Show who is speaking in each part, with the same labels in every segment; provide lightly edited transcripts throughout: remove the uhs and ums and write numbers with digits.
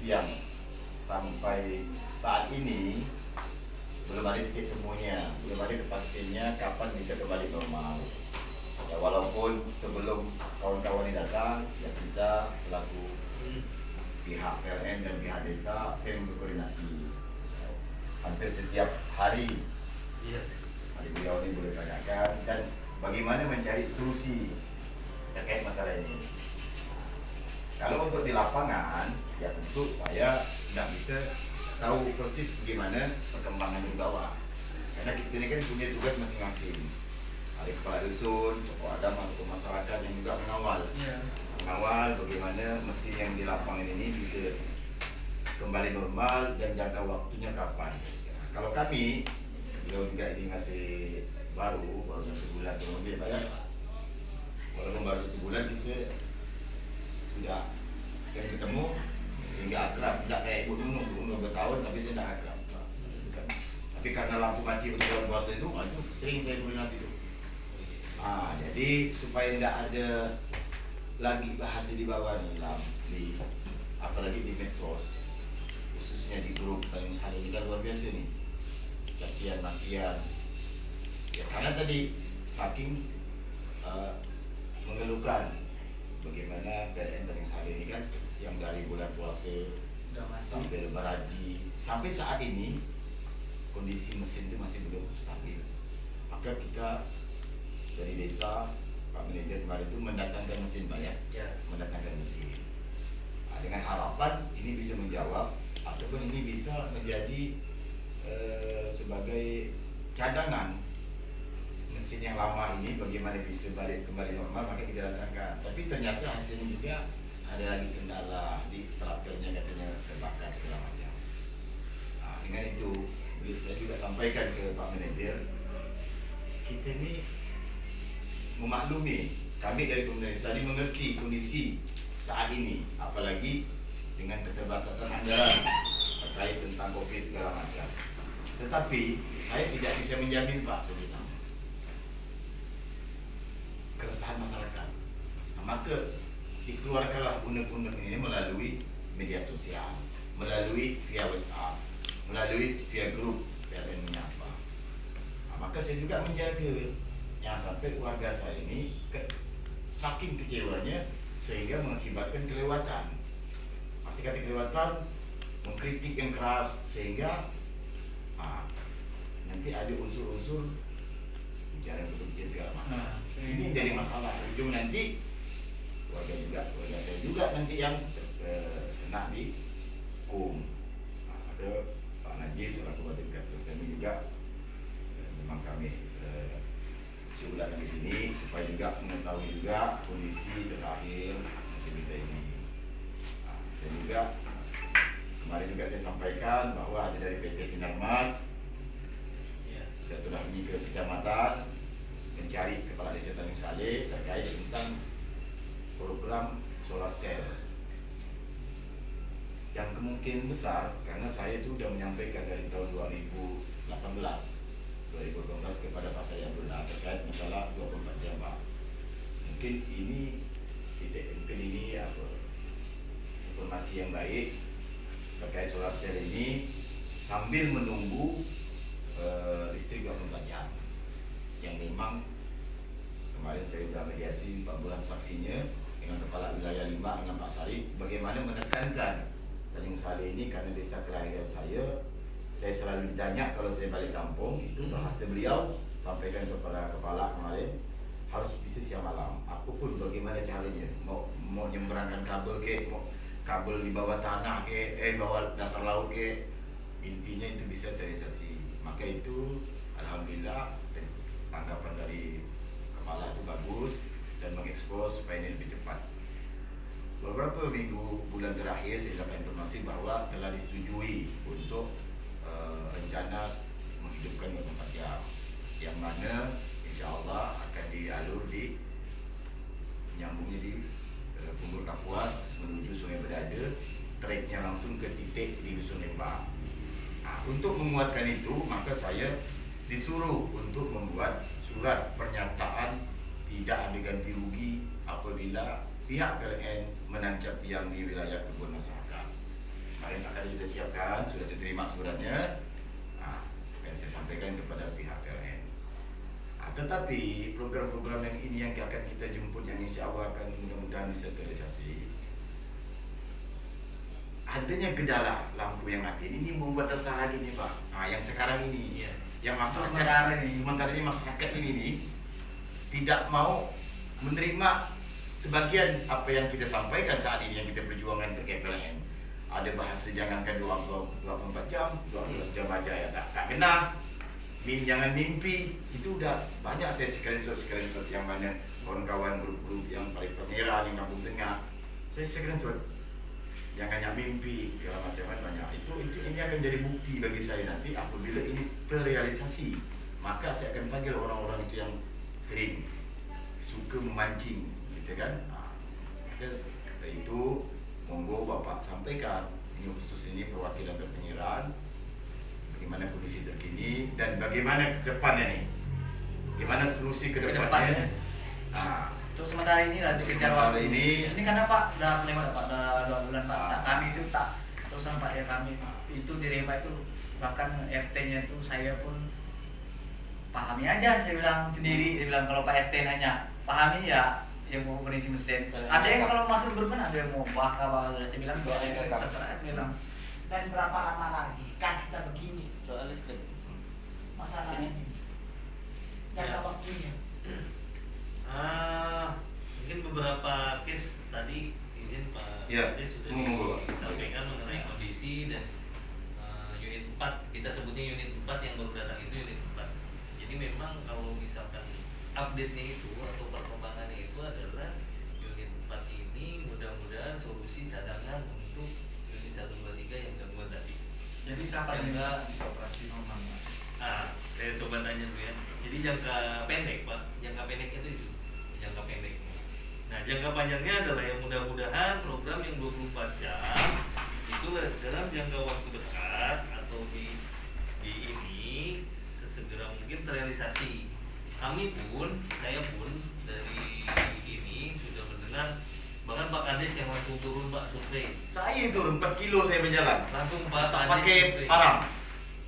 Speaker 1: yang sampai saat ini belum ada titik temunya, belum ada kepastiannya kapan bisa kembali normal. Ya, walaupun sebelum kawan-kawan ini datang, ya kita selaku pihak PLN dan pihak desa sering berkoordinasi. Hampir setiap hari, hari beliau ini boleh tanyakan dan bagaimana mencari solusi terkait masalah ini. Kalau untuk di lapangan, ya tentu saya tidak bisa tahu persis bagaimana perkembangan di bawah. Karena kita ini kan punya tugas masing-masing. Ada kepala dusun, tokoh adat atau masyarakat yang juga mengawal. Mengawal bagaimana mesin yang di lapangan ini bisa kembali normal dan jangka waktunya kapan. Kalau kami, beliau juga ini masih baru 1 bulan lebih Pak ya. Walaupun baru 1 bulan kita sudah sering ketemu sehingga akrab, tidak kayak ibu Nunung bertahun tapi saya tidak akrab. Tapi karena lampu panci berbulan puasa itu sering saya koordinasi itu. Jadi supaya tidak ada lagi bahasa di bawah nih apalagi di medsos, khususnya di grup paling hari ini kan luar biasa nih, cacian makian. Ya karena tadi saking mengeluhkan bagaimana PLN paling hari ini kan yang dari bulan puasa sampai lebaran haji sampai saat ini kondisi mesin itu masih belum stabil. Maka kita dari desa, Pak Manajer kemarin itu mendatangkan mesin Pak ya, mendatangkan mesin. Dengan harapan ini bisa menjawab ataupun ini bisa menjadi sebagai cadangan mesin yang lama ini bagaimana bisa balik kembali normal, maka kita datangkan. Tapi ternyata hasilnya juga ada lagi kendala di starternya, katanya terbakar segala macam. Dengan itu saya juga sampaikan ke Pak Manajer, kita ini memaklumi, kami dari pemerintah ini mengerti kondisi saat ini, apalagi dengan keterbatasan anggaran terkait tentang COVID segala macam. Tetapi saya tidak bisa menjamin Pak sebenarnya keresahan masyarakat. Maka dikeluarkanlah undang-undang ini melalui media sosial, melalui via WhatsApp, melalui via grup PLN Menyapa. Maka saya juga menjaga yang sampai warga saya ini saking kecewanya sehingga mengakibatkan kelewatan. Arti kata kelewatan, mengkritik yang keras sehingga nanti ada unsur-unsur bicara kebencian segala macam. Ini jadi masalah. Ujung nanti warga saya juga nanti yang kena di hukum. Ada Pak Najib selaku Bupati Terus kami juga memang kami sudah di sini supaya juga mengetahui juga kondisi terakhir mesin kita ini. Dan juga kemarin juga saya sampaikan bahwa ada dari PT Sinarmas, saya telah pergi ke kecamatan mencari kepala desa Tanjung Saleh terkait tentang program solar cell yang kemungkinan besar, karena saya itu sudah menyampaikan dari tahun 2018 kepada Pak Said Abdullah terkait masalah 24 jam Pak. Mungkin ini informasi yang baik terkait solar cell ini sambil menunggu listrik 24 jam yang memang kemarin saya sudah mediasi 4 bulan saksinya dengan Kepala Wilayah 5 dengan Pak Sarif bagaimana menekankan Tanjung Saleh ini karena desa kelahiran saya selalu ditanya kalau saya balik kampung, itu bahasa beliau sampaikan kepada kepala kemarin harus bisa siang malam. Apapun bagaimana caranya, mau nyemberangkan kabel ke, mau kabel di bawah tanah ke, bawah dasar laut ke, intinya itu bisa terrealisasi. Maka itu alhamdulillah tanggapan dari kepala itu bagus dan mengekspos supaya ini lebih cepat. Beberapa bulan terakhir saya dapat informasi bahwa telah disetujui untuk rencana menghidupkan 24 jam yang mana insya Allah akan dialur di nyambungnya di Punggul Kapuas menuju Sungai Bedade, treknya langsung ke titik di Dusun Lembang. Untuk menguatkan itu maka saya disuruh untuk membuat surat pernyataan tidak ada ganti rugi apabila pihak PLN menancap tiang di wilayah kebun masyarakat. kemarin akan kita siapkan, sudah saya terima suratnya, akan saya sampaikan kepada pihak PLN. Tetapi program-program yang ini yang akan kita jemput, yang insya Allah akan mudah-mudahan bisa terrealisasi. Adanya kendala lampu yang mati ini membuat resah lagi nih Pak. Yang sekarang ini, yang masyarakat sementara ini masyarakat ini nih tidak mau menerima sebagian apa yang kita sampaikan saat ini, yang kita perjuangkan terkait PLN. Ada bahasa jangankan 24 jam, 12 jam aja ya tak kena. Jangan mimpi, itu udah banyak saya screenshot yang mana kawan-kawan grup-grup yang paling pengira di Kampung Tengah, saya screenshot. Jangan mimpi, segala macam banyak. Ini akan jadi bukti bagi saya nanti apabila ini terrealisasi, maka saya akan panggil orang-orang itu yang sering suka memancing, gitu kan? Dari itu monggo Bapak sampaikan ini khusus ini perwakilan penyiaran, bagaimana kondisi terkini dan bagaimana ke depannya nih, gimana solusi ke depannya.
Speaker 2: Untuk sementara ini lah dikejar waktu ini karena Pak udah lewat Pak, udah 2 bulan Pak. Kami sih tak terusan Pak ya, kami itu di Rema itu bahkan RT-nya itu saya pun pahami aja, saya bilang sendiri, dia bilang kalau Pak RT nanya pahami ya, yang mau mengisi mesin. Ada yang kalau masuk grup kan ada yang mau bakal, saya bilang terserah, saya bilang.
Speaker 3: Dan berapa lama lagi kan kita begini
Speaker 2: Soal listrik.
Speaker 3: masalah ini jangka waktunya.
Speaker 4: Mungkin beberapa case tadi izin Pak Menteri sudah disampaikan mengenai kondisi dan unit 4, kita sebutnya unit 4 yang baru datang itu unit 4. Jadi memang kalau misalkan update-nya itu atau perkembangannya itu adalah unit 4 ini mudah-mudahan solusi cadangan untuk unit 1, 2, 3 yang gangguan tadi.
Speaker 2: Jadi kapan enggak bisa operasi normal?
Speaker 4: Saya coba tanya dulu ya. Jadi jangka pendek Pak, jangka pendek itu jangka pendek. Nah jangka panjangnya adalah yang mudah-mudahan program yang 24 jam itu dalam jangka waktu dekat atau di ini sesegera mungkin terrealisasi. Kami pun, saya pun dari ini sudah mendengar, bahkan Pak Kades yang langsung turun Pak survei.
Speaker 1: Saya turun 4 kilo saya berjalan.
Speaker 4: Langsung Pak
Speaker 1: tak
Speaker 4: Kades
Speaker 1: pakai
Speaker 4: survei.
Speaker 1: parang.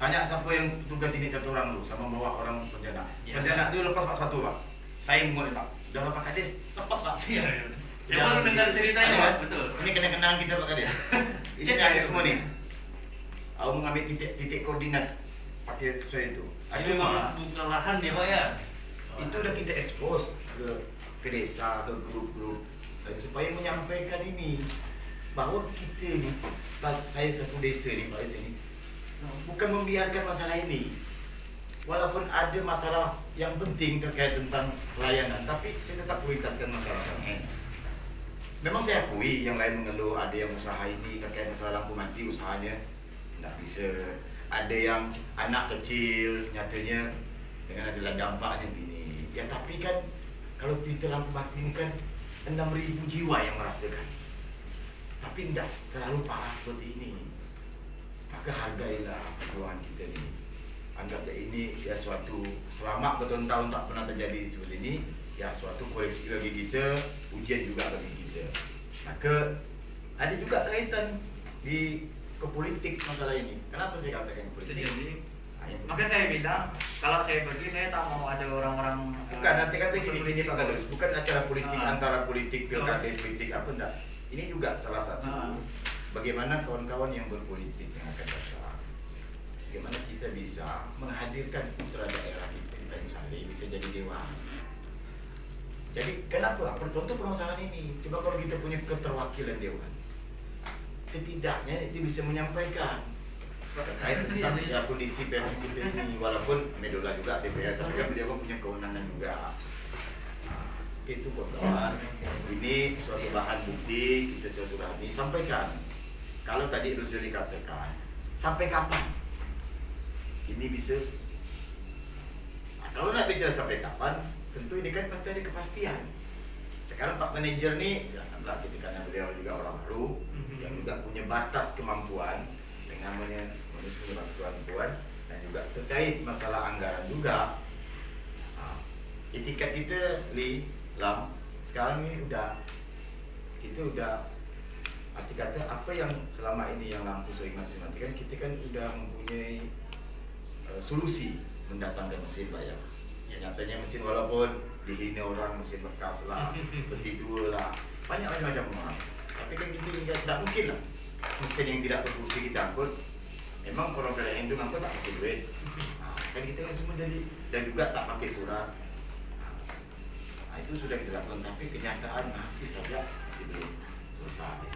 Speaker 1: Tanya siapa yang tugas ini 1 orang dulu, sama bawa orang penjana. Penjana dia lepas Pak 1 Pak. Saya mengulik Pak. Udah Pak Kades, lepas Pak.
Speaker 4: Iya. Saya baru dengar ceritanya Pak, betul.
Speaker 1: Ini kenang-kenangan kita Pak Kades. Ini habis semua nih. Aku mengambil titik koordinat pakai sesuai itu.
Speaker 4: Ini memang buka lahan ya Pak ya.
Speaker 1: Itu udah kita expose ke desa, ke grup-grup supaya menyampaikan ini bahwa kita nih, saya satu desa nih Pak sini, bukan membiarkan masalah ini. Walaupun ada masalah yang penting terkait tentang pelayanan, tapi saya tetap prioritaskan masalah ini. Memang saya akui yang lain mengeluh, ada yang usaha ini terkait masalah lampu mati usahanya tidak bisa. Ada yang anak kecil nyatanya dengan adalah dampaknya begini. Ya tapi kan kalau cerita lampu mati ini kan 6.000 jiwa yang merasakan. Tapi tidak terlalu parah seperti ini. Maka hargailah perjuangan kita ini. Anggaplah ini ya suatu selama bertahun-tahun tak pernah terjadi seperti ini, ya suatu koleksi bagi kita, ujian juga bagi kita. Maka ada juga kaitan ke politik masalah ini. Kenapa saya katakan politik?
Speaker 2: Maka saya bilang kalau saya pergi saya tak mau ada orang-orang
Speaker 1: bukan nanti kata gini Pak Kadus, bukan acara politik antara politik pilkada politik apa enggak. Ini juga salah satu bagaimana kawan-kawan yang berpolitik yang akan datang, bagaimana kita bisa menghadirkan putra daerah kita misalnya bisa jadi dewan. Jadi kenapa? Contoh permasalahan ini, coba kalau kita punya keterwakilan dewan, setidaknya dia bisa menyampaikan terkait tentang ya kondisi PNS kita ini, walaupun Medola juga DPR, tapi kan beliau punya kewenangan juga. Itu kawan, ini suatu bahan bukti kita silaturahmi sampaikan. Kalau tadi Ruzuli katakan sampai kapan ini bisa, kalau nak bicara sampai kapan, tentu ini kan pasti ada kepastian. Sekarang Pak Manajer nih, silakanlah kita karena beliau juga orang baru yang juga punya batas kemampuan, dengan namanya punya batas kemampuan dan juga terkait masalah anggaran juga. Etikat kita sekarang ini kita udah Arti kata apa yang selama ini yang lampu sering mati-mati kan kita kan udah mempunyai solusi mendatangkan mesin Pak ya. Nyatanya mesin walaupun dihina orang mesin bekas lah, besi tua lah, banyak macam orang. Tapi kan kita tidak mungkin lah mesin yang tidak berfungsi kita angkut. Emang orang kalian itu ngangkut tak pakai duit. Kan kita kan semua jadi dan juga tak pakai surat. Itu sudah kita lakukan, tapi kenyataan masih saja masih belum selesai.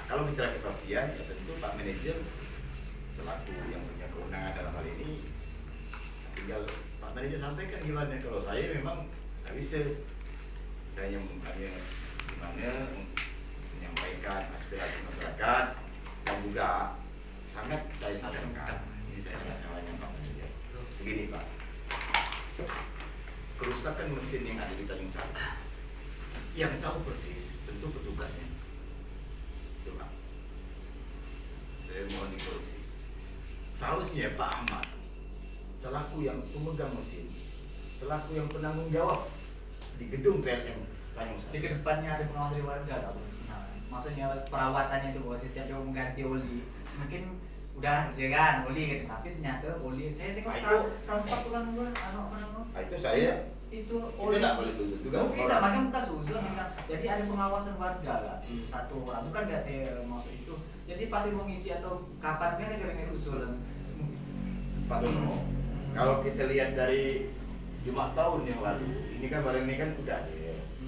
Speaker 1: Kalau bicara kepastian, ya tentu Pak Manajer selaku yang punya kewenangan dalam hal ini, tinggal Pak Manajer sampaikan gimana. Kalau saya memang nggak bisa, saya hanya gimana menyampaikan aspirasi masyarakat dan juga sangat saya sayangkan. Ini saya sangat sayangkan Pak Manajer. Begini Pak, kerusakan mesin yang ada di Tanjung Sari, yang tahu persis tentu petugasnya. Itu Pak, saya mohon dikoreksi. Seharusnya Pak Ahmad selaku yang pemegang mesin, selaku yang penanggung jawab di gedung PLN Tanjung
Speaker 2: Di
Speaker 1: Sari.
Speaker 2: kedepannya ada pengawas dari warga lah, nah, maksudnya perawatannya itu bahwa setiap dia mengganti oli mungkin udah aja kan oli gitu, tapi ternyata oli saya tengok
Speaker 1: Nah, itu-
Speaker 2: transak tuh kan gua anak
Speaker 1: Itu saya
Speaker 2: itu
Speaker 1: kita
Speaker 2: oli
Speaker 1: tidak boleh suzon juga.
Speaker 2: kita makanya bukan suzon kan. Jadi ada pengawasan warga lah satu orang, bukan nggak saya maksud itu. Jadi pasti mau ngisi atau kapan dia kan sering usulan.
Speaker 1: Pak Dono, kalau kita lihat dari 5 tahun yang lalu, ini kan barang ini kan udah ada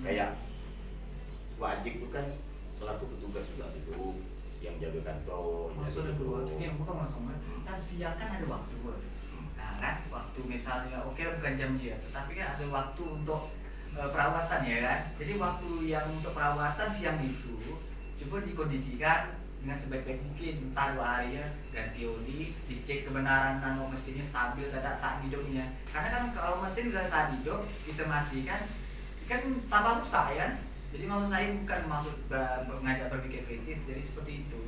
Speaker 1: kayak wajib itu kan selaku petugas juga situ yang jaga kantor,
Speaker 2: Maksudnya
Speaker 1: jaga
Speaker 2: buat
Speaker 1: gedung.
Speaker 2: ini bukan maksudnya kan siang kan ada waktu nah kan waktu misalnya oke bukan jam dia tetapi kan ada waktu untuk perawatan ya kan. Jadi waktu yang untuk perawatan siang itu coba dikondisikan dengan sebaik-baik mungkin, entah 2 hari ya ganti oli, dicek kebenaran nano mesinnya stabil tidak saat hidupnya. Karena kan kalau mesin udah saat hidup kita matikan kan tambah rusak ya kan. Jadi maksud saya bukan maksud mengajak berpikir kritis, jadi seperti itu.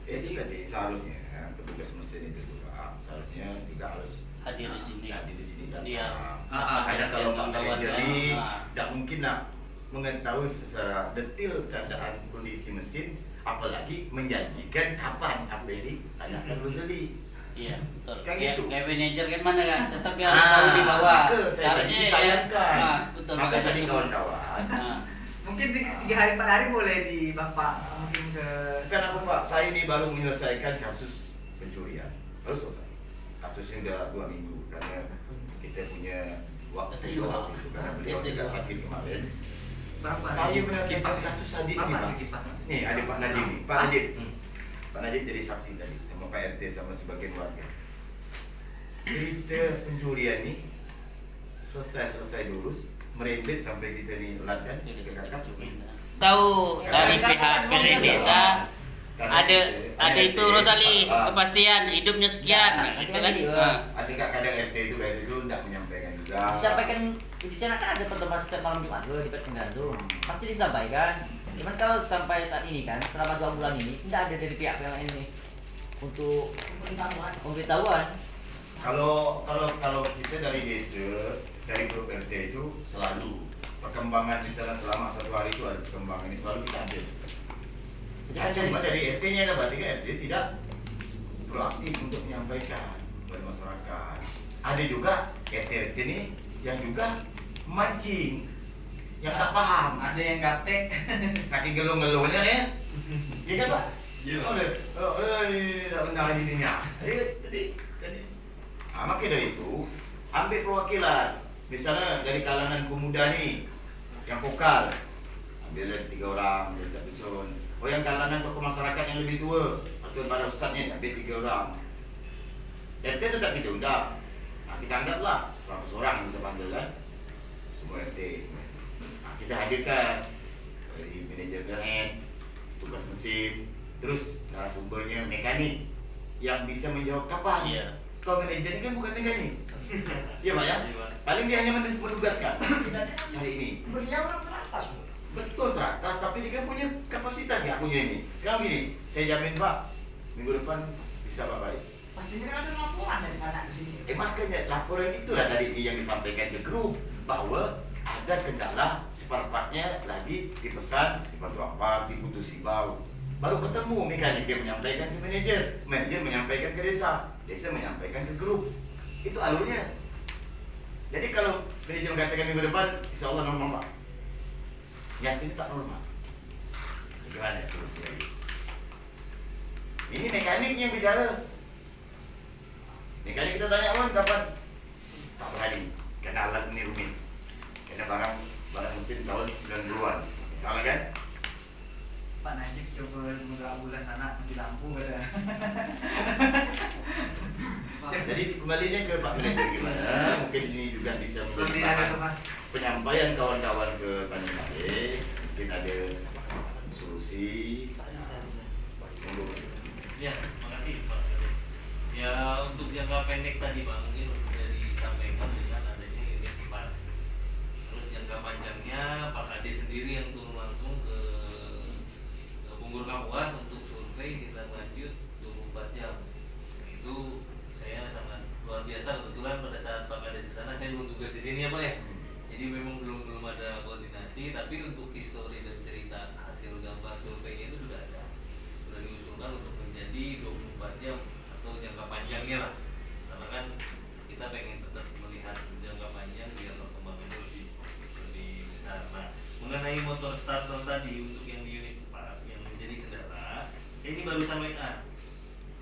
Speaker 1: Jadi tadi seharusnya petugas mesin itu juga seharusnya juga harus
Speaker 4: Hadir di sini.
Speaker 1: hadir di sini dan
Speaker 4: Iya.
Speaker 1: ada kalau Pak Manajer ini
Speaker 4: Ah.
Speaker 1: tidak mungkin lah mengetahui secara detail keadaan kondisi mesin, apalagi menjanjikan kapan apa ini tanyakan Roseli.
Speaker 4: Iya, betul.
Speaker 1: Kan
Speaker 4: Kayak
Speaker 1: gitu.
Speaker 4: manajer kan mana kan, tetap dia harus tahu di bawah.
Speaker 1: Maka saya tadi disayangkan.
Speaker 4: betul.
Speaker 1: Maka
Speaker 4: makanya
Speaker 1: tadi
Speaker 4: disebut.
Speaker 1: kawan-kawan,
Speaker 4: Nah,
Speaker 2: Mungkin 3 hari 4 hari boleh di bapak mungkin ke
Speaker 1: kenapa Pak? Saya ini baru menyelesaikan kasus pencurian, baru selesai. Kasusnya udah 2 minggu karena kita punya waktu
Speaker 4: Betul.
Speaker 1: 2 minggu karena beliau juga sakit kemarin.
Speaker 2: berapa?
Speaker 1: Saya menyelesaikan
Speaker 2: Kipas.
Speaker 1: kasus tadi ini
Speaker 2: Berapa
Speaker 1: Pak.
Speaker 2: kipas?
Speaker 1: Nih ada Pak Najib nih, Pak Najib. Pak Najib jadi saksi tadi sama Pak RT sama sebagian warga. Cerita pencurian ini selesai lurus, merembet sampai kita nih lat kan ke kakak.
Speaker 5: Tahu dari pihak PLN desa ada itu Rosali kepastian hidupnya sekian gitu kan.
Speaker 1: Ada nggak kadang RT itu guys itu tidak menyampaikan juga.
Speaker 6: Disampaikan di sana kan ada pertemuan setiap malam Jumat tuh di Petenggandung. Pasti disampaikan. Cuman kalau sampai saat ini kan selama 2 bulan ini tidak ada dari pihak PLN ini untuk pemberitahuan.
Speaker 1: Kalau kita dari desa, dari grup RT itu selalu perkembangan di sana selama 1 hari itu ada perkembangan ini selalu kita ambil.
Speaker 6: Jadi
Speaker 1: Nah,
Speaker 6: kan dari
Speaker 1: cuma dari RT-nya kan berarti kan RT tidak proaktif untuk menyampaikan kepada masyarakat. Ada juga RT ini yang juga mancing, yang tak paham.
Speaker 2: Ada yang gaptek.
Speaker 1: Saking gelung-gelungnya ya. Iya kan Pak?
Speaker 4: Iya, Pak.
Speaker 1: Ini tak benar ininya. Jadi maka dari itu ambil perwakilan. Misalnya dari kalangan pemuda nih yang vokal, ambil 3 orang dari tak dusun. Oh yang kalangan tokoh masyarakat yang lebih tua atau para ustaznya ambil 3 orang. RT tetap kita undang. Nah, kita anggaplah 100 orang yang kita panggil kan. Semua RT. Nah, kita hadirkan dari manajer PLN, tugas mesin, terus narasumbernya mekanik yang bisa menjawab kapan.
Speaker 4: Iya.
Speaker 1: Kalau manajer ini kan bukan mekanik. Iya Pak ya?
Speaker 4: Iya, Pak.
Speaker 1: Paling dia hanya menugaskan
Speaker 3: Jadi kan
Speaker 1: cari ini.
Speaker 3: beliau orang teratas. Bu.
Speaker 1: Betul teratas, tapi dia kan punya kapasitas nggak punya ini. Sekarang gini, saya jamin Pak, minggu depan bisa Pak baik.
Speaker 3: Pastinya kan ada laporan dari sana ke sini.
Speaker 1: Makanya laporan itulah tadi yang disampaikan ke grup bahwa ada kendala spare partnya lagi dipesan di Batu Ampar, di Putus Ibau. baru ketemu mekanik, dia menyampaikan ke manajer, manajer menyampaikan ke desa, desa menyampaikan ke grup. Itu alurnya. Jadi kalau manajer mengatakan minggu depan, insya Allah normal Pak. Nyatanya tak normal. Gimana solusinya? Ini mekanik yang bicara. Mekanik kita tanya, Wan kapan? Tak berani, karena alat ini rumit. Karena barang mesin tahun 90-an. Salah kan?
Speaker 2: Pak Najib coba bulan anak mati lampu kata.
Speaker 1: Jadi kembalinya ke Pak Manajer gimana? Mungkin ini juga bisa
Speaker 2: Nanti
Speaker 1: menjadi
Speaker 2: ada
Speaker 1: bahan
Speaker 2: tuh Mas.
Speaker 1: penyampaian kawan-kawan ke Panjang. Mungkin ada solusi. Monggo.
Speaker 4: Ya, makasih Pak. Ya untuk jangka pendek tadi Pak mungkin sudah disampaikan dengan adanya unit 4. Terus jangka panjangnya Pak Ade sendiri yang turun langsung ke Punggur Kapuas untuk survei kita lanjut 24 jam. Itu saya sangat luar biasa, kebetulan pada saat Pak Ade di sana saya belum tugas di sini ya Pak ya. Jadi memang belum ada koordinasi, tapi untuk histori dan cerita hasil gambar surveinya itu sudah ada. Sudah diusulkan untuk menjadi 24 jam atau jangka panjangnya lah. Karena kan kita pengen tetap melihat jangka panjang biar perkembangannya lebih besar. Nah, mengenai motor starter tadi untuk yang di unit 4 yang menjadi kendala, ini baru sampai A.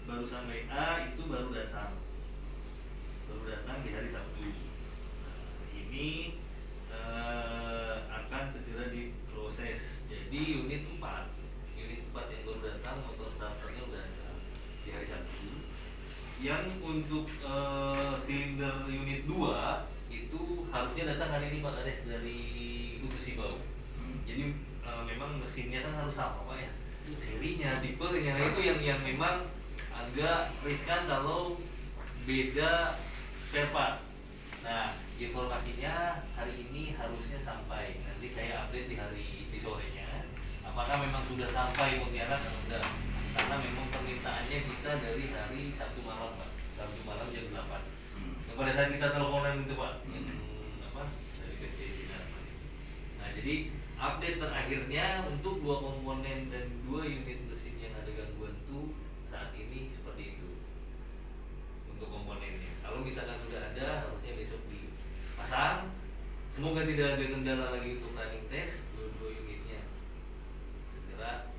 Speaker 4: Baru sampai A itu baru datang di hari Sabtu. Nah, ini akan segera diproses. Jadi unit 4 yang baru datang motor starternya udah ada di hari Sabtu. Yang untuk silinder unit 2 itu harusnya datang hari ini Pak Kades dari Kutu Sibau. Jadi memang mesinnya kan harus sama Pak ya, serinya, tipenya. Nah itu yang memang agak riskan kalau beda spare part. Nah informasinya hari ini harusnya sampai. Nanti saya update di sorenya. Apakah memang sudah sampai Pontianak atau enggak? Karena memang permintaannya kita dari hari Sabtu malam Pak. Sabtu malam jam 8. Pada saat kita teleponan itu Pak, dari PT Sinar. Nah jadi update terakhirnya untuk 2 komponen dan 2 unit mesin yang ada gangguan itu saat ini seperti itu untuk komponennya. Kalau misalkan sudah ada, harusnya besok dipasang. Semoga tidak ada kendala lagi untuk running test 2 unitnya. Segera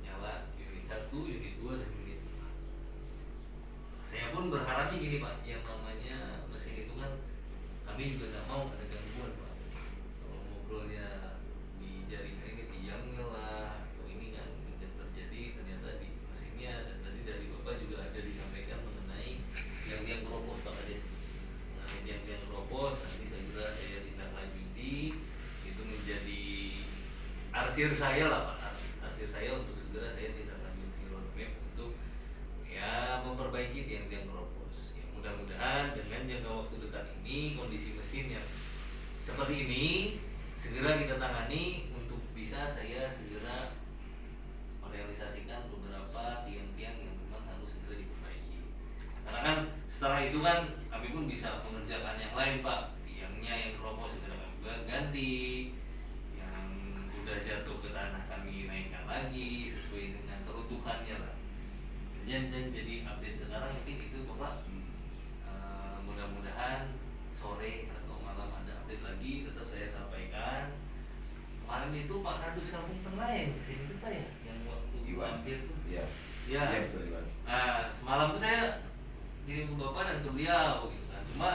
Speaker 4: nyala unit 1, unit 2 dan unit 4. Saya pun berharapnya gini Pak, yang namanya mesin itu kan kami juga nggak mau ada gangguan Pak. Kalau ngobrolnya di jaringan ini tiangnya lah atau ini nggak terjadi, ternyata di mesinnya. Dan tadi dari Bapak juga ada disampaikan mengenai yang keropos Pak Kades. Nah yang keropos nanti segera saya tindak lanjuti, itu menjadi arsir saya lah Pak, arsir saya untuk segera saya tindak lanjuti roadmap untuk ya memperbaiki tiang-tiang keropos. Ya, mudah-mudahan dengan jangka waktu dekat ini kondisi mesin yang seperti ini segera kita tangani untuk bisa saya segera merealisasikan beberapa tiang-tiang yang memang harus segera diperbaiki. Karena kan setelah itu kan kami pun bisa mengerjakan yang lain Pak. Tiangnya yang keropos segera kami ganti, yang udah jatuh ke tanah kami naikkan lagi sesuai dengan peruntukannya lah. Dan jadi update sekarang mungkin itu Bapak. Mudah-mudahan sore atau malam ada update lagi, tetap saya sampaikan. Kemarin itu Pak Kadus Kampung Tengah yang kesini itu Pak ya, yang waktu hampir tuh.
Speaker 1: Iya.
Speaker 4: Ya.
Speaker 1: Iya betul Iwan.
Speaker 4: Nah semalam tuh saya kirim ke Bapak dan ke beliau gitu kan. Cuma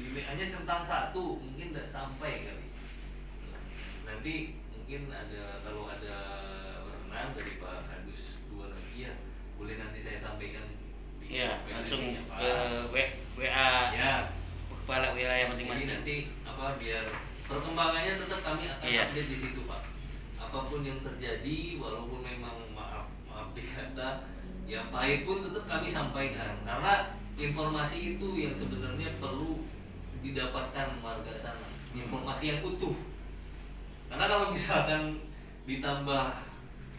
Speaker 4: di WA-nya centang 1 mungkin tidak sampai kali. Nanti mungkin ada, kalau ada berkenan dari Pak Kadus 2 lagi ya, boleh nanti saya sampaikan di
Speaker 5: Ya,
Speaker 4: WA
Speaker 5: langsung
Speaker 4: ini,
Speaker 5: ke WA
Speaker 4: ya.
Speaker 5: kepala wilayah
Speaker 4: Jadi
Speaker 5: masing-masing.
Speaker 4: nanti biar perkembangannya tetap kami akan
Speaker 5: Iya.
Speaker 4: update di situ Pak. Apapun yang terjadi, walaupun memang maaf dikata yang pahit pun tetap kami sampaikan, karena informasi itu yang sebenarnya perlu didapatkan warga sana, informasi yang utuh. Karena kalau misalkan ditambah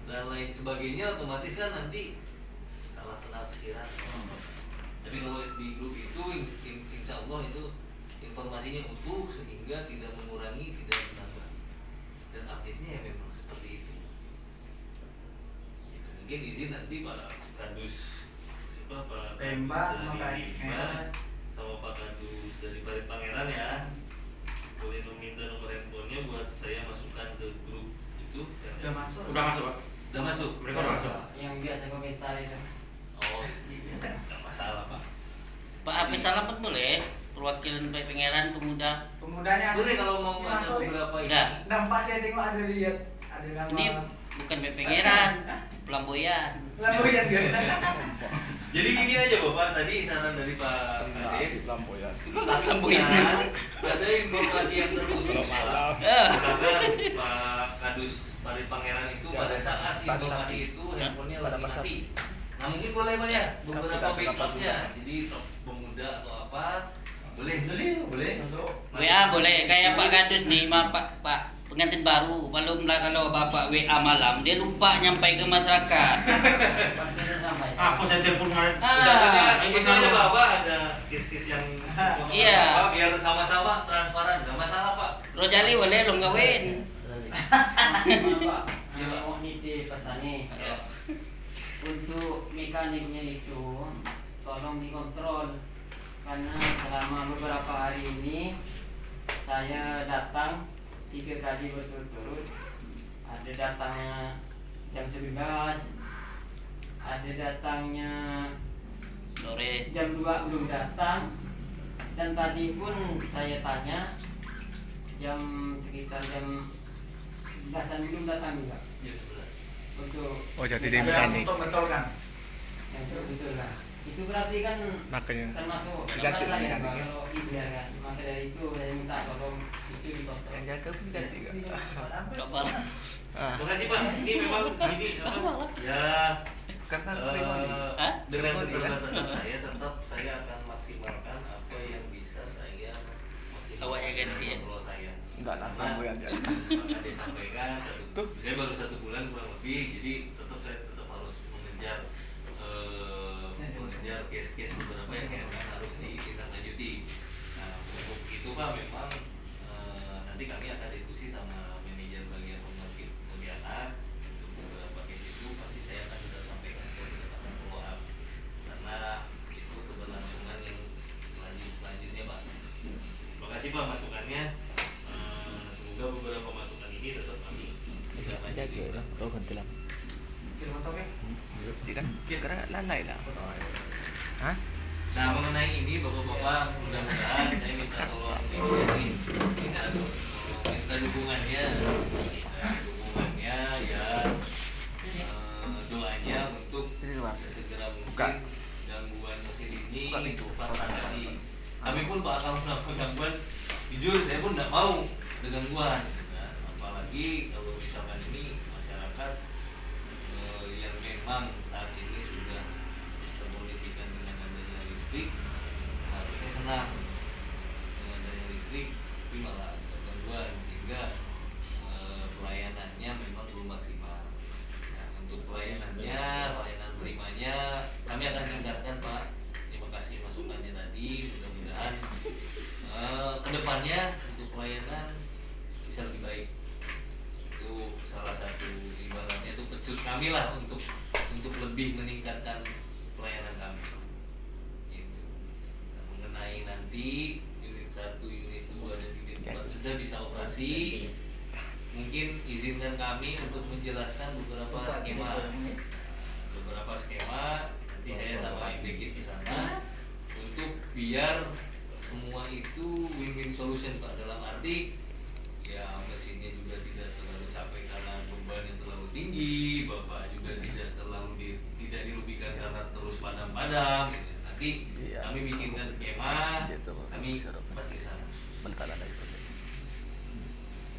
Speaker 4: dan lain sebagainya, otomatis kan nanti salah penafsiran. Tapi kalau di grup itu insya Allah itu informasinya utuh sehingga tidak mengurangi, tidak menambah. Dan update-nya ya memang seperti itu. Gitu. mungkin izin nanti Pak Kadus siapa Pak
Speaker 2: Pemba
Speaker 4: Kadus
Speaker 2: sama
Speaker 4: dari
Speaker 2: Pak
Speaker 4: Pemba sama Pak Kadus dari Barit Pangeran ya, boleh meminta nomor handphonenya buat saya masukkan ke grup itu.
Speaker 2: Udah masuk.
Speaker 7: Udah masuk, Pak.
Speaker 4: Udah masuk.
Speaker 7: Mereka udah masuk.
Speaker 6: Yang biasa komentar itu.
Speaker 4: Oh, nggak masalah Pak.
Speaker 5: Pak HP salah pun boleh. Perwakilan Baik Pangeran Pemuda.
Speaker 2: Pemudanya
Speaker 4: Boleh kalau mau ada
Speaker 2: masuk.
Speaker 4: beberapa ini.
Speaker 5: Enggak.
Speaker 2: Nampak saya tengok ada dia ada nama.
Speaker 5: Ini bukan Baik Pangeran, Pelamboyan.
Speaker 2: Lalu yang dia.
Speaker 4: Jadi gini aja Bapak, tadi saran dari Pak Kades.
Speaker 5: Pelamboyan.
Speaker 4: Ada informasi yang terputus Pak.
Speaker 5: Eh.
Speaker 4: Misalkan Pak Kadus Barit Pangeran itu pada saat informasi itu handphonenya lagi mati. Nah mungkin boleh Pak ya, beberapa backupnya. Jadi pemuda atau apa boleh.
Speaker 1: Boleh masuk.
Speaker 5: WA boleh, kayak Pak Kadus nih, Pak pengantin baru. Kalau Bapak WA malam, dia lupa nyampai ke masyarakat.
Speaker 6: Pasti dia sampai.
Speaker 7: Aku saya telepon kemarin.
Speaker 4: Itu aja Bapak ada kes-kes yang
Speaker 5: Iya.
Speaker 4: Bapak, biar sama-sama transparan, nggak masalah Pak.
Speaker 5: Rojali boleh lo gawin.
Speaker 6: Pak,
Speaker 4: Iya, Pak.
Speaker 6: mau nitip pesan nih.
Speaker 4: Ya.
Speaker 6: Untuk mekaniknya itu tolong dikontrol karena selama beberapa hari ini saya datang 3 kali berturut-turut. Ada datangnya jam 11, ada datangnya
Speaker 5: Sore.
Speaker 6: jam 2 belum datang, dan tadi pun saya tanya sekitar jam 11-an belum datang juga untuk
Speaker 8: jadi
Speaker 2: Ada
Speaker 8: mekanik.
Speaker 2: untuk betul kan.
Speaker 6: yang betul lah. Itu berarti kan
Speaker 8: Makanya
Speaker 6: termasuk
Speaker 8: diganti
Speaker 6: lah ya
Speaker 8: mekaniknya.
Speaker 6: Pak, kalau dibiarkan. Maka dari itu saya minta tolong itu dikontrol.
Speaker 8: Yang jaga pun ganti kan.
Speaker 5: Berapa?
Speaker 4: Terima kasih Pak. Ini memang ini apa? Ya.
Speaker 8: Karena
Speaker 5: Hah?
Speaker 4: Dengan keterbatasan saya tetap saya akan maksimalkan apa yang bisa saya maksimalkan.
Speaker 5: Awaknya ganti ya?
Speaker 4: Kalau saya.
Speaker 8: enggak lah,
Speaker 4: Karena
Speaker 8: kamu yang jaga.
Speaker 4: Maka disampaikan saya baru 1 bulan kurang lebih, jadi saya tetap harus mengejar case-case beberapa yang memang harus ditindaklanjuti. Nah untuk itu Pak memang nanti kami akan diskusi sama manajer bagian pemeliharaan untuk beberapa case itu pasti saya akan sudah sampaikan saya tidak akan follow up karena itu keberlangsungan yang selanjutnya Pak. Terima kasih Pak masukannya. Semoga beberapa masukan ini tetap kami bisa lanjuti.
Speaker 8: Kau ganti lah.
Speaker 2: Kita foto ya.
Speaker 8: Dia kan karena lalai lah. Hah?
Speaker 4: Nah mengenai ini bapak-bapak mudah-mudahan saya minta tolong mediasi, minta dukungannya ya doanya untuk sesegera mungkin gangguan mesin ini cepat atasi. Kami pun Pak kalau melakukan gangguan, jujur saya pun tidak mau ada gangguan. Nah, apalagi kalau misalkan ini masyarakat yang memang saat ini sudah terkondisikan dengan adanya listrik, seharusnya senang dengan adanya listrik, tapi malah ada gangguan sehingga pelayanannya memang belum maksimal. Nah, untuk pelayanan perimanya kami akan tingkatkan Pak. Terima kasih masukannya tadi. Mudah-mudahan kedepannya untuk pelayanan bisa lebih baik. Itu salah satu ibaratnya itu pecut kami lah untuk lebih meningkatkan pelayanan kami. Gitu. Nah, mengenai nanti unit 1, unit 2 dan unit 4 sudah bisa operasi. Mungkin izinkan kami untuk menjelaskan beberapa skema. Beberapa skema nanti saya sama MDK di sana untuk biar semua itu win-win solution Pak, dalam arti ya mesinnya juga tidak terlalu capek karena beban yang terlalu tinggi, Bapak juga tidak dirugikan karena terus padam-padam gitu. Nanti kami bikinkan skema, kami pasti ke sana.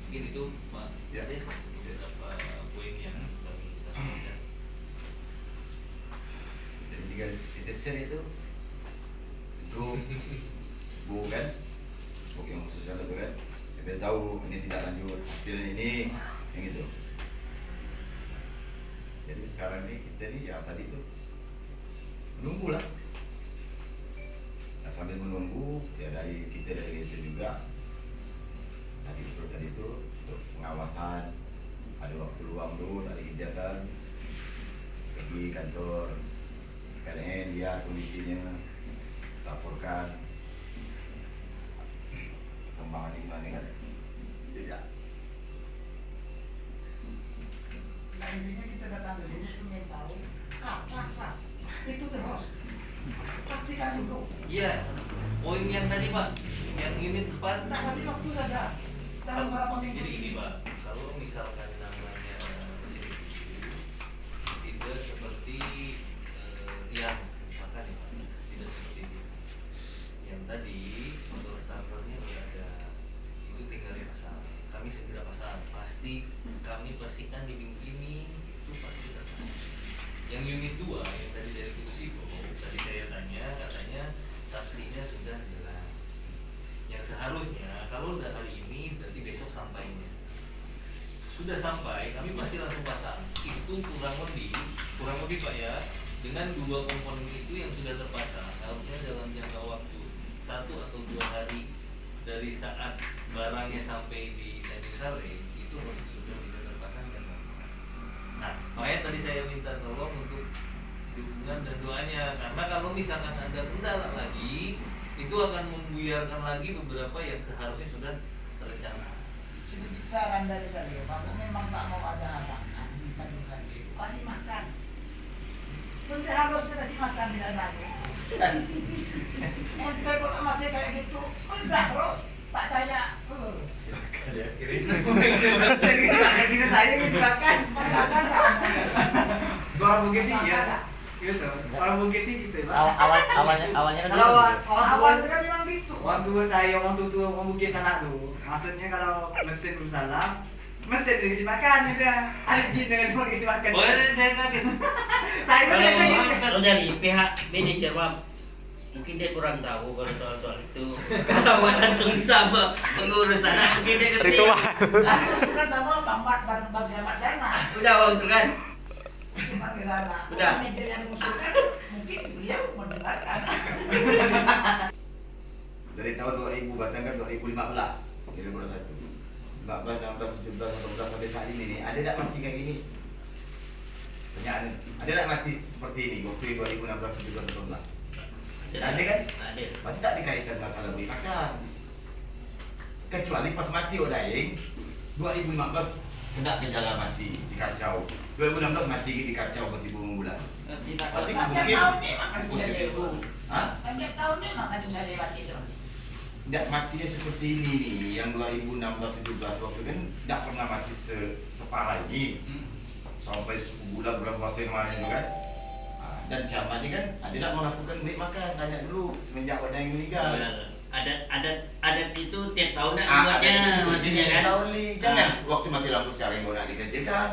Speaker 4: Mungkin itu Pak Kades, beberapa poin yang kami sampaikan.
Speaker 1: Jadi 3 sen itu sebuah kan, sebuah yang khususnya itu kan. Biar tahu ini tidak lanjut hasilnya ini yang gitu. Jadi sekarang ini kita nih ya tadi itu menunggu lah. Nah, sambil menunggu ya dari kita dari desa juga tadi itu untuk pengawasan, ada waktu luang dulu dari kegiatan pergi kantor PLN, lihat kondisinya, laporkan kembangan gimana kan. Tidak.
Speaker 3: Nah, intinya kita datang ke sini ingin tahu kapan Pak itu terus. Pastikan dulu.
Speaker 4: Iya, poin yang tadi Pak, yang unit 4.
Speaker 3: Nah, kasih waktu saja. Dalam berapa minggu?
Speaker 4: Jadi ini Pak, kalau misalkan namanya sini tidak seperti tiang, maka nih Pak, tidak seperti itu. Yang tadi motor starternya udah ada, itu tinggal dipasang. Kami segera pasang, pasti kami pastikan di minggu ini itu pasti datang. Yang unit 2 yang tadi dari Kutusibo, tadi saya tanya, katanya taksinya sudah jalan. Yang seharusnya kalau udah hari ini berarti besok sampainya. Sudah sampai, kami pasti langsung pasang. Itu kurang lebih Pak ya, dengan 2 komponen itu yang sudah terpasang, harusnya dalam jangka waktu 1 atau 2 hari dari saat barangnya sampai di Tanjung Sari itu sudah bisa terpasang dan normal. Nah, makanya tadi saya minta tolong untuk dukungan dan doanya, karena kalau misalkan ada kendala lagi, itu akan membuyarkan lagi beberapa yang seharusnya sudah terencana.
Speaker 3: Sedikit saran dari saya, Bapak memang tak mau ada halangan di Tanjung Sari, kasih makan. Benda harus dikasih makan di sana. Ente kok masih kayak gitu, enggak bro, tak tanya.
Speaker 2: Kita saya gitu makan.
Speaker 3: Masakan
Speaker 2: Orang Bugis sih ya. Gitu. Orang Bugis sih gitu ya.
Speaker 6: Awalnya kan
Speaker 2: Kalau
Speaker 6: gitu.
Speaker 3: awalnya kan memang gitu.
Speaker 2: waktu saya waktu tua orang Bugis sana tuh, maksudnya kalau mesin salah, mesin dikasih makan gitu ya. Ada jin dengan mau dikasih makan.
Speaker 4: Oh, saya kaget.
Speaker 2: Saya
Speaker 5: Kalau
Speaker 2: kayak gitu.
Speaker 5: kalau dari pihak manajer Pak, mungkin dia kurang tahu kalau soal itu. Kalau langsung sama pengurus sana mungkin dia ngerti.
Speaker 3: Aku suka sama Bang Selamat sana.
Speaker 5: Udah Bang usulkan.
Speaker 3: Usulkan ke sana.
Speaker 5: Udah.
Speaker 3: Manajer yang mengusulkan mungkin beliau mendengarkan.
Speaker 1: Dari tahun 2000 bahkan kan 2015 jadi nomor 1 15, 16, 17, 18 sampai saat ini nih, ada tak mati kayak gini? Pertanyaan, ada tak mati seperti ini waktu 2016, 17, 18? Ada kan?
Speaker 5: Ada.
Speaker 1: Pasti tak dikaitkan masalah beli makan. Kecuali pas mati Odaing 2015 kena gejala mati di kacau, 2016 mati di kacau mati bulan. Berarti
Speaker 3: Tiap
Speaker 1: mungkin
Speaker 3: tahun nih makan bisa itu.
Speaker 1: Hah?
Speaker 3: Tiap tahun nih makan bisa lewat itu.
Speaker 1: Tidak matinya seperti ini nih, yang 2016-17 waktu kan tidak pernah mati separah ini sampai 10 bulan bulan puasa kemarin itu kan. Dan siapa ini kan ada tidak melakukan baik makan, tanya dulu semenjak ada yang meninggal.
Speaker 5: Adat itu tiap tahun buatnya maksudnya kan.
Speaker 1: Tahun nih, jangan waktu mati lampu sekarang mau nak dikerjakan.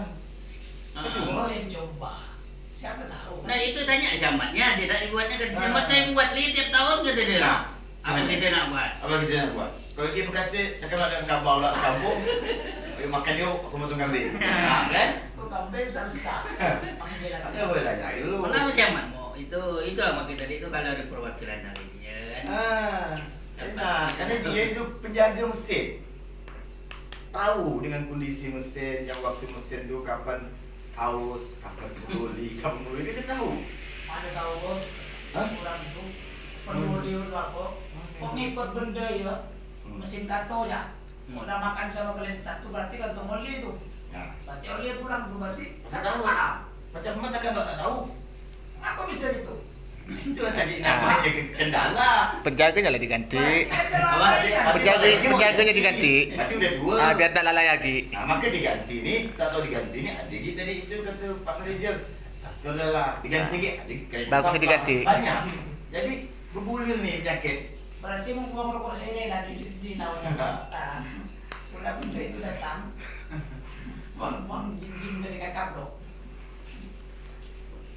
Speaker 1: Cuma
Speaker 3: Boleh coba. Siapa tahu.
Speaker 5: Nah itu tanya sambatnya, dia tak dibuatnya kan sambat saya buat li tiap tahun kata dia.
Speaker 1: Nah,
Speaker 5: Apa kita nak buat?
Speaker 1: apa kita nak buat? Kalau dia berkata, cakap ada kabau lah kampung, ayo makan yuk, aku potong kambing. Nah, kan?
Speaker 3: Itu kambing besar. Panggilan.
Speaker 1: Maka boleh tanya dulu.
Speaker 5: Mana sambat mau? Itu lah makanya tadi itu kalau ada perwakilan dari dia kan.
Speaker 1: Enak, karena dia itu penjaga mesin. Tahu dengan kondisi mesin, yang waktu mesin itu kapan haus, kapan peduli, kapan peduli, dia tahu.
Speaker 3: Ada tahu kok.
Speaker 1: Hah?
Speaker 3: Kurang itu. Peduli itu apa? Kok ngikut benda ya? Mesin kato ya. Udah makan sama kalian satu berarti kantong oli itu.
Speaker 1: Nah,
Speaker 3: Berarti oli kurang tuh berarti.
Speaker 1: Saya
Speaker 3: Saya
Speaker 1: tahu.
Speaker 3: paham.
Speaker 1: macam mana kan tak tahu?
Speaker 3: Apa bisa gitu?
Speaker 1: Itulah tadi namanya kendala.
Speaker 8: Penjaganya lah diganti. Penjaganya diganti.
Speaker 1: Berarti udah tua.
Speaker 8: Biar tak lalai lagi.
Speaker 1: Nah, maka diganti nih, tak tahu diganti nih, adik tadi itu kata Pak Manajer, satu adalah diganti kayak
Speaker 8: Bagusnya
Speaker 1: sampah.
Speaker 8: diganti.
Speaker 1: Banyak. Jadi bergulir nih penyakit.
Speaker 3: Berarti mau gua merokok saya lah di tahun udah benda itu datang. Bon jin dari kakak bro.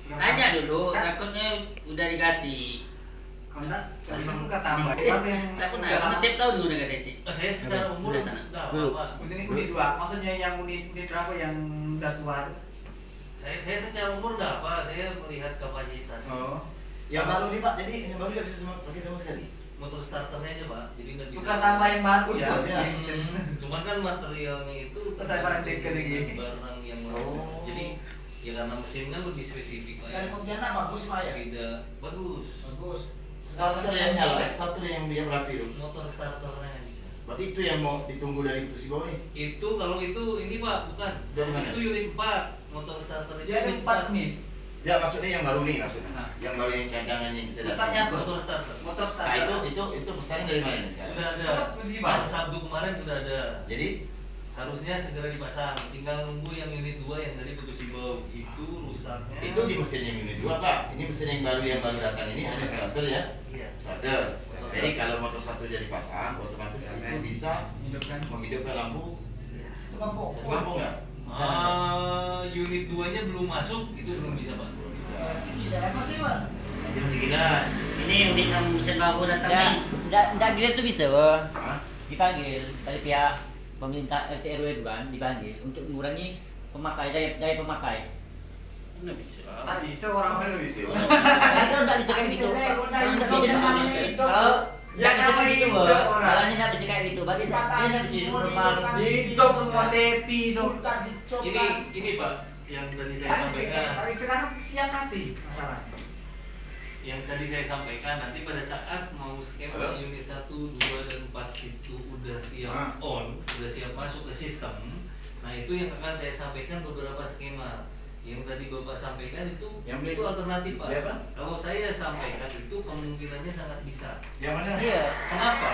Speaker 5: Tanya dulu, takutnya udah dikasih.
Speaker 2: Kontak, habis itu kata tambah.
Speaker 5: Takut nak tiap tahun udah kata sih.
Speaker 4: Saya secara umur
Speaker 5: Udah sana.
Speaker 4: enggak
Speaker 8: Dulu.
Speaker 4: apa-apa.
Speaker 2: Maksudnya unit 2, maksudnya yang unit berapa yang udah tua?
Speaker 4: Saya secara umur enggak apa, saya melihat kapasitas.
Speaker 2: Oh.
Speaker 1: Yang baru nih Pak, jadi yang baru tidak bisa pakai sama sekali.
Speaker 4: Motor starternya aja Pak, jadi nggak bisa.
Speaker 2: Tukar tambah yang baru ya.
Speaker 1: Betul, ya.
Speaker 4: Cuman kan materialnya itu
Speaker 2: Terus saya barang second lagi.
Speaker 4: barang yang
Speaker 1: Oh.
Speaker 4: jadi Ya karena mesin kan lebih spesifik Pak ya.
Speaker 3: Dari Pontianak bagus Pak ya.
Speaker 4: Beda bagus.
Speaker 3: Bagus.
Speaker 1: Starter yang nyala, starter yang dia berapi itu.
Speaker 4: Motor starternya bisa.
Speaker 1: Berarti itu yang mau ditunggu dari Tusibo nih.
Speaker 4: Itu kalau itu ini Pak bukan.
Speaker 1: Dari mana?
Speaker 4: Itu unit 4 motor starter aja.
Speaker 2: Dia ada
Speaker 4: unit
Speaker 2: 4 nih.
Speaker 1: Ya maksudnya yang baru nih maksudnya.
Speaker 2: Nah.
Speaker 1: Yang baru yang cadangan yang kita
Speaker 2: Pesannya apa?
Speaker 4: Motor starter.
Speaker 2: Motor
Speaker 1: Nah
Speaker 2: starter.
Speaker 1: itu pesannya dari mana nih sekarang?
Speaker 4: Sudah ada.
Speaker 2: Tetap posisi, Pak.
Speaker 4: Hari Sabtu kemarin sudah ada.
Speaker 1: Jadi
Speaker 4: Harusnya segera dipasang. Tinggal nunggu yang unit 2 yang tadi putus di bawah. Itu rusaknya.
Speaker 1: itu di mesin yang unit 2 Pak. Ini mesin yang baru datang ini hanya starter ya.
Speaker 4: Iya.
Speaker 1: Starter. Jadi kalau motor satu jadi pasang, otomatis itu bisa menghidupkan lampu
Speaker 3: Itu kampung.
Speaker 1: satu kampung nggak?
Speaker 4: Unit 2-nya belum masuk, itu belum bisa Pak.
Speaker 1: Belum bisa.
Speaker 3: Tidak masih Pak.
Speaker 1: Nanti masih gila.
Speaker 5: Ini unit yang mesin baru datang
Speaker 6: Ya,
Speaker 5: nih.
Speaker 6: ndak gilir tuh bisa, Bang.
Speaker 1: Hah?
Speaker 6: Dipanggil dari pihak pemerintah RT RW kan dipanggil untuk mengurangi daya pemakai.
Speaker 5: Ini bisa.
Speaker 2: Tak bisa orang.
Speaker 1: Apa yang bisa?
Speaker 6: Kalau nggak bisa kayak gitu, kalau
Speaker 2: Ya,
Speaker 6: nggak bisa kayak gitu,
Speaker 2: namanya
Speaker 6: Bang.
Speaker 2: orang.
Speaker 6: Kalau nggak bisa kayak gitu, berarti dia nggak bisa hidup normal.
Speaker 2: Hidup semua tepi dong.
Speaker 3: Kulkas dicop.
Speaker 4: Ini Pak, yang tadi saya sampaikan.
Speaker 2: Tapi sekarang siap mati masalah.
Speaker 4: Yang tadi saya sampaikan nanti pada saat mau skema
Speaker 1: Halo?
Speaker 4: unit 1, 2, dan 4 itu udah siap on, udah siap masuk ke sistem. Nah itu yang akan saya sampaikan beberapa skema. Yang tadi Bapak sampaikan itu
Speaker 1: Yang beli-
Speaker 4: itu alternatif Pak.
Speaker 1: beli apa?
Speaker 4: Kalau saya sampaikan itu kemungkinannya sangat bisa.
Speaker 1: Yang mana?
Speaker 6: Iya.
Speaker 4: Kenapa?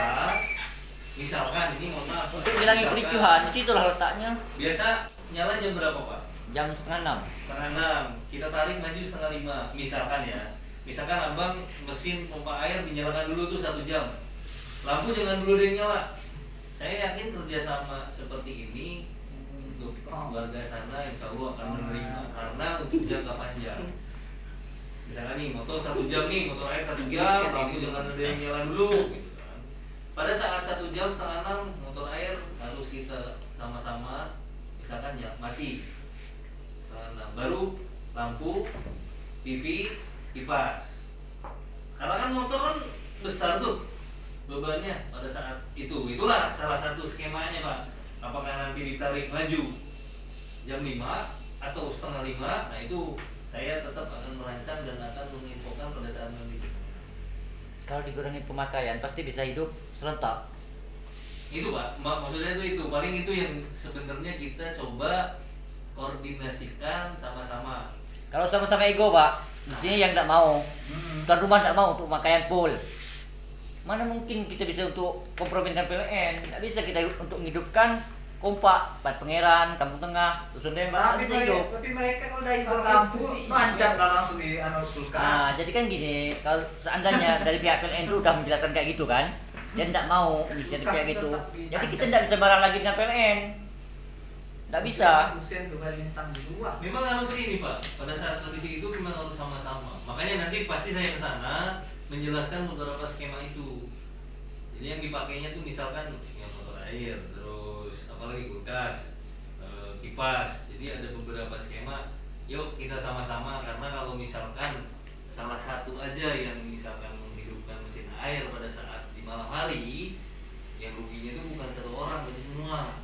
Speaker 4: Misalkan ini mohon maaf Pak.
Speaker 6: Untuk hilangi
Speaker 4: Misalkan
Speaker 6: kericuhan, situlah letaknya.
Speaker 4: Biasa nyala jam berapa Pak?
Speaker 6: Jam 5:30.
Speaker 4: Setengah 6. Kita tarik maju setengah 5. Misalkan ya. Misalkan abang mesin pompa air dinyalakan dulu tuh 1 jam. Lampu jangan dulu ada yang nyala. Saya yakin kerjasama seperti ini untuk warga sana insya Allah akan menerima karena untuk jangka panjang. Misalkan nih motor 1 jam nih, motor air 1 jam, lampu jangan ada yang nyala dulu. Gitu kan. Pada saat 1 jam setengah 6 motor air harus kita sama-sama misalkan ya mati setengah 6 baru lampu TV kipas karena kan motor kan besar tuh bebannya pada saat itulah salah satu skemanya Pak. Apakah nanti ditarik maju jam 5 atau setengah 5? Nah itu saya tetap akan merancang dan akan menginfokan pada saat nanti.
Speaker 6: Kalau dikurangi pemakaian pasti bisa hidup serentak.
Speaker 4: Itu Pak, maksudnya itu paling itu yang sebenarnya kita coba koordinasikan sama-sama.
Speaker 6: Kalau sama-sama ego, Pak, di sini yang tidak mau, tuan rumah tidak mau untuk pemakaian full. Mana mungkin kita bisa untuk kompromi dengan PLN? Tidak bisa kita untuk menghidupkan kompak, Pat Pangeran, Kampung Tengah, Dusun Dembak,
Speaker 2: Tapi
Speaker 6: bisa hidup.
Speaker 2: mereka kalau udah ikut
Speaker 3: Kalau
Speaker 2: kampus
Speaker 3: itu sih,
Speaker 2: mancat lah langsung di kulkas.
Speaker 6: Nah, jadi kan gini, kalau seandainya dari pihak PLN itu udah menjelaskan kayak gitu kan, dia tidak mau bisa kayak gitu. Jadi kita tidak bisa marah lagi dengan PLN. Tidak bisa.
Speaker 2: Kusen tuh bintang dua.
Speaker 4: Memang harus ini Pak, pada saat kondisi itu memang harus sama-sama. Makanya nanti pasti saya ke sana menjelaskan beberapa skema itu. Jadi yang dipakainya tuh misalkan ya motor air, terus apalagi kulkas, kipas. Jadi ada beberapa skema. Yuk kita sama-sama karena kalau misalkan salah satu aja yang misalkan menghidupkan mesin air pada saat di malam hari, yang ruginya itu bukan satu orang tapi semua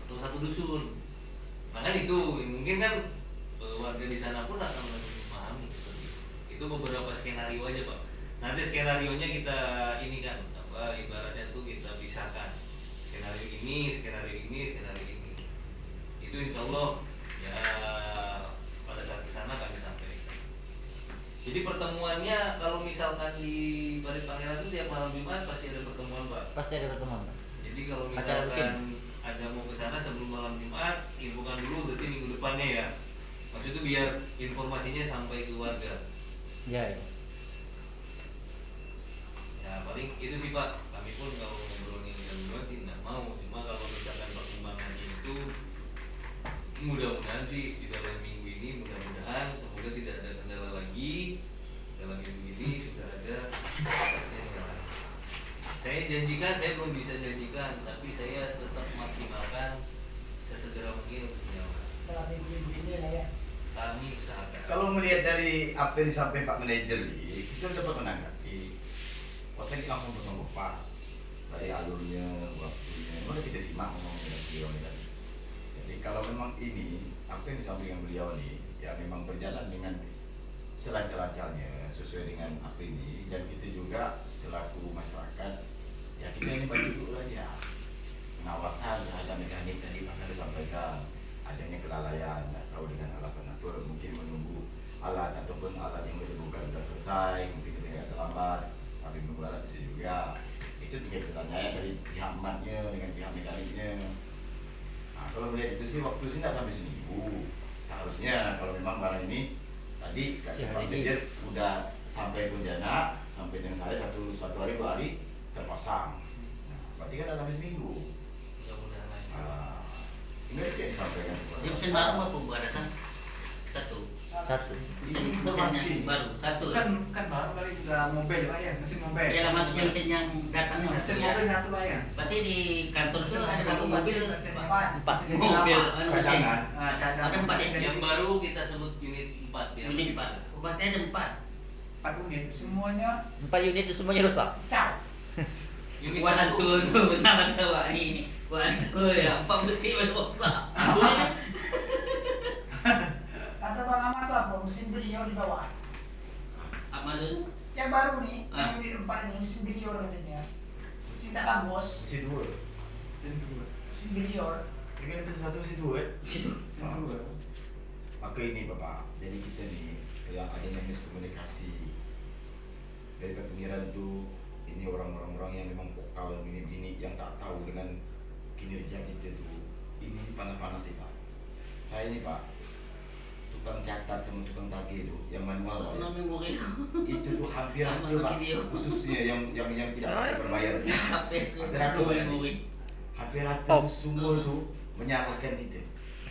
Speaker 4: atau satu dusun. Makanya itu mungkin kan warga di sana pun akan memahami seperti itu. Itu beberapa skenario aja Pak. Nanti skenario-nya kita ini kan apa ibaratnya tuh kita pisahkan. Skenario ini, skenario ini, skenario ini. Itu insya Allah ya pada saat kesana kami sampaikan. Jadi pertemuannya kalau misalkan di Balik Pangeran itu tiap malam Jumat pasti ada pertemuan Pak.
Speaker 6: Pasti ada pertemuan.
Speaker 4: Jadi kalau
Speaker 6: Acara
Speaker 4: misalkan ada mau ke sana sebelum malam Jumat, infokan dulu berarti minggu depannya ya. Maksudnya biar informasinya sampai ke warga.
Speaker 6: Ya.
Speaker 4: Ya paling itu sih Pak. Kami pun kalau ngobrolin jam 2 tidak mau. Cuma kalau misalkan pertimbangannya itu mudah-mudahan sih di dalam minggu ini mudah-mudahan semoga tidak ada kendala lagi. Dalam minggu ini sudah ada atasnya jalan. Saya janjikan, saya belum bisa janjikan, tapi saya tetap maksimalkan sesegera mungkin untuk menyalakan.
Speaker 3: Dalam minggu ini lah ya.
Speaker 4: Kami usahakan.
Speaker 1: Kalau melihat dari apa yang disampaikan Pak Manajer ini, kita dapat menanggapi. Saya langsung potong pas dari alurnya, waktunya. Udah kita simak ngomongnya beliau ini tadi. Jadi kalau memang ini apa yang disampaikan beliau ini, ya memang berjalan dengan selancar-lancarnya sesuai dengan apa ini, dan kita juga selaku masyarakat ya kita ini bantu dulu aja pengawasan terhadap mekanik tadi Pak Kado sampaikan adanya kelalaian, nggak tahu dengan alasan apa, mungkin menunggu alat ataupun alat yang dibuka sudah selesai, mungkin kita agak terlambat, tapi menunggu alat bisa juga. Itu tinggal kita tanya dari pihak matnya dengan pihak mekaniknya. Nah, kalau melihat itu sih waktu sih nggak sampai seminggu seharusnya, kalau memang barang ini tadi kata Pak Dirjen udah sampai Pontianak, sampai dengan saya satu hari 2 hari terpasang. Nah, berarti kan ada sampai seminggu.
Speaker 4: Mudah-mudahan lancar.
Speaker 1: Nah, tinggal itu yang disampaikan.
Speaker 5: Yang mesin baru apa buat datang? Satu.
Speaker 1: Ini
Speaker 5: Mesin
Speaker 1: informasi.
Speaker 5: yang baru satu.
Speaker 2: Kan baru kali udah mobil pak ya, mesin mobil.
Speaker 5: Ya maksudnya mesin yang datang
Speaker 2: mesin
Speaker 5: satu
Speaker 2: mobil
Speaker 5: ya.
Speaker 2: satu pak ya.
Speaker 5: Berarti di kantor itu ada satu
Speaker 2: Mesin
Speaker 5: mobil,
Speaker 2: mesin
Speaker 3: empat.
Speaker 5: mobil mesin.
Speaker 1: Cadangan.
Speaker 2: Cadangan.
Speaker 5: Ada 4 ya?
Speaker 4: Yang baru kita sebut unit 4 ya.
Speaker 5: Unit 4. Obatnya ada 4.
Speaker 2: 4 unit.
Speaker 3: Semuanya
Speaker 6: 4 unit itu semuanya rusak.
Speaker 3: caw.
Speaker 4: Unit
Speaker 5: Wantu
Speaker 4: 1.
Speaker 5: tuh benar betul Wak. Ini wantu ya. Apa betul berdosa?
Speaker 3: Kata Bang Ahmad tuh apa? Mesin beliau di bawah.
Speaker 5: Amazon.
Speaker 3: Yang baru nih, yang
Speaker 5: Ah.
Speaker 3: unit 4 ini mesin beliau katanya. Mesin tak bagus,
Speaker 1: Mesin 2.
Speaker 2: Mesin 2.
Speaker 3: mesin beliau.
Speaker 1: Dengan episode 1 mesin 2
Speaker 5: Situ.
Speaker 2: Mesin 2.
Speaker 1: Maka ini Bapak, jadi kita nih yang adanya miskomunikasi dari pengiraan tuh, ini orang-orang yang memang vokal begini-begini yang tak tahu dengan kinerja kita tuh, ini panas-panas sih Pak. Saya ini Pak, tukang catat sama tukang tagih itu yang manual Pak, ya.
Speaker 5: Soalnya memori.
Speaker 1: Itu tuh hampir
Speaker 5: Sama
Speaker 1: aja Pak,
Speaker 5: video.
Speaker 1: khususnya yang tidak pakai berbayar.
Speaker 5: HP itu
Speaker 1: Hampir rata Pak,
Speaker 5: memori.
Speaker 1: hampir rata
Speaker 6: Oh.
Speaker 1: semua tuh menyalahkan kita.